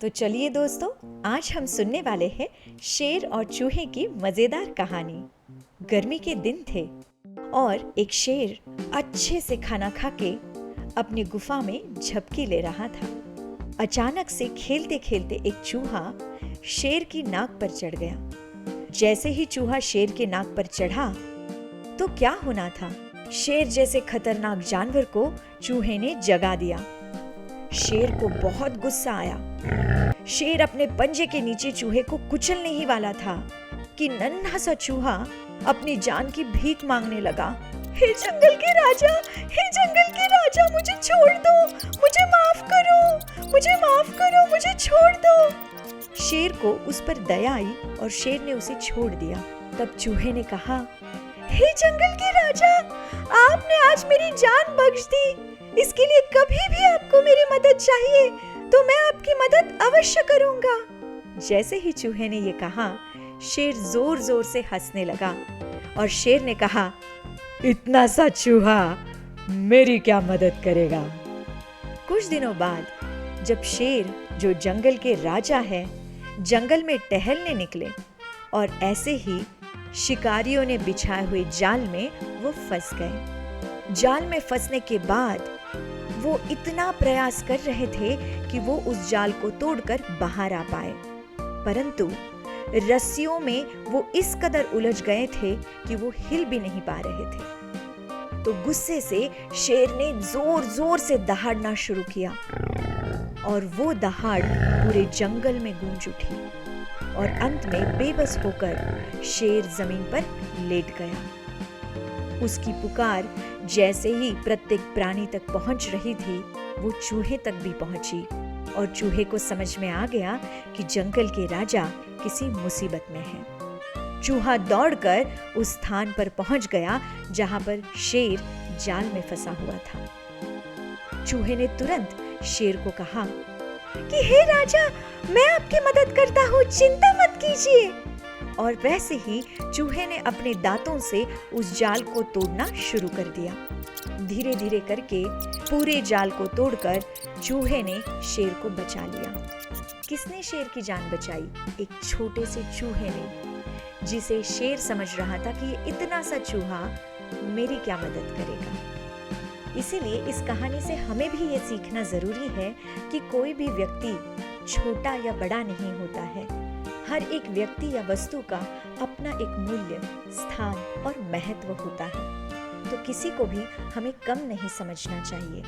तो चलिए दोस्तों, आज हम सुनने वाले हैं शेर और चूहे की मजेदार कहानी। गर्मी के दिन थे और एक शेर अच्छे से खाना खा के अपनी गुफा में झपकी ले रहा था। अचानक से खेलते खेलते एक चूहा शेर की नाक पर चढ़ गया। जैसे ही चूहा शेर के नाक पर चढ़ा तो क्या होना था, शेर जैसे खतरनाक जानवर को चूहे ने जगा दिया। शेर को बहुत गुस्सा आया। शेर अपने पंजे के नीचे चूहे को कुचलने ही वाला था कि नन्हा सा चूहा अपनी जान की भीख मांगने लगा। हे जंगल के राजा, हे जंगल के राजा, मुझे छोड़ दो, मुझे माफ करो, मुझे माफ करो, मुझे छोड़ दो। शेर को उस पर दया आई और शेर ने उसे छोड़ दिया। तब चूहे ने कहा, हे जंगल के राजा, आपने आज मेरी जान बख्श दी। इसके लिए कभी भी आपको मेरी मदद चाहिए तो मैं आपकी मदद अवश्य करूंगा। जैसे ही चूहे ने ये कहा, शेर जोर जोर से हंसने लगा और शेर ने कहा, इतना सा चूहा मेरी क्या मदद करेगा। कुछ दिनों बाद जब शेर, जो जंगल के राजा है, जंगल में टहलने निकले और ऐसे ही शिकारियों ने बिछाए हुए जाल में वो फंस गए। जाल में फंसने के बाद वो इतना प्रयास कर रहे थे कि वो उस जाल को तोड़कर बाहर आ पाए, परंतु रस्सियों में वो इस कदर उलझ गए थे कि वो हिल भी नहीं पा रहे थे। तो गुस्से से शेर ने जोर जोर से दहाड़ना शुरू किया और वो दहाड़ पूरे जंगल में गूंज उठी और अंत में बेबस होकर शेर जमीन पर लेट गया। उसकी पुकार जैसे ही प्रत्येक प्राणी तक पहुंच रही थी, वो चूहे तक भी पहुंची और चूहे को समझ में आ गया कि जंगल के राजा किसी मुसीबत में है। चूहा दौड़कर उस स्थान पर पहुंच गया जहां पर शेर जाल में फंसा हुआ था। चूहे ने तुरंत शेर को कहा कि हे राजा, मैं आपकी मदद करता हूँ, चिंता मत कीजिए। और वैसे ही चूहे ने अपने दांतों से उस जाल को तोड़ना शुरू कर दिया। धीरे धीरे करके पूरे जाल को तोड़कर चूहे ने शेर को बचा लिया। किसने शेर की जान बचाई? एक छोटे से चूहे ने, जिसे शेर समझ रहा था कि ये इतना सा चूहा मेरी क्या मदद करेगा। इसीलिए इस कहानी से हमें भी ये सीखना जरूरी है कि कोई भी व्यक्ति छोटा या बड़ा नहीं होता है। हर एक व्यक्ति या वस्तु का अपना एक मूल्य, स्थान और महत्व होता है, तो किसी को भी हमें कम नहीं समझना चाहिए।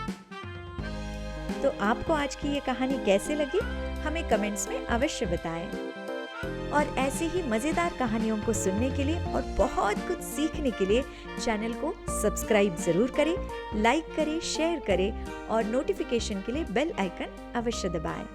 तो आपको आज की ये कहानी कैसे लगी, हमें कमेंट्स में अवश्य बताएं। और ऐसे ही मजेदार कहानियों को सुनने के लिए और बहुत कुछ सीखने के लिए चैनल को सब्सक्राइब जरूर करें, लाइक करें, शेयर करें और नोटिफिकेशन के लिए बेल आइकन अवश्य दबाएं।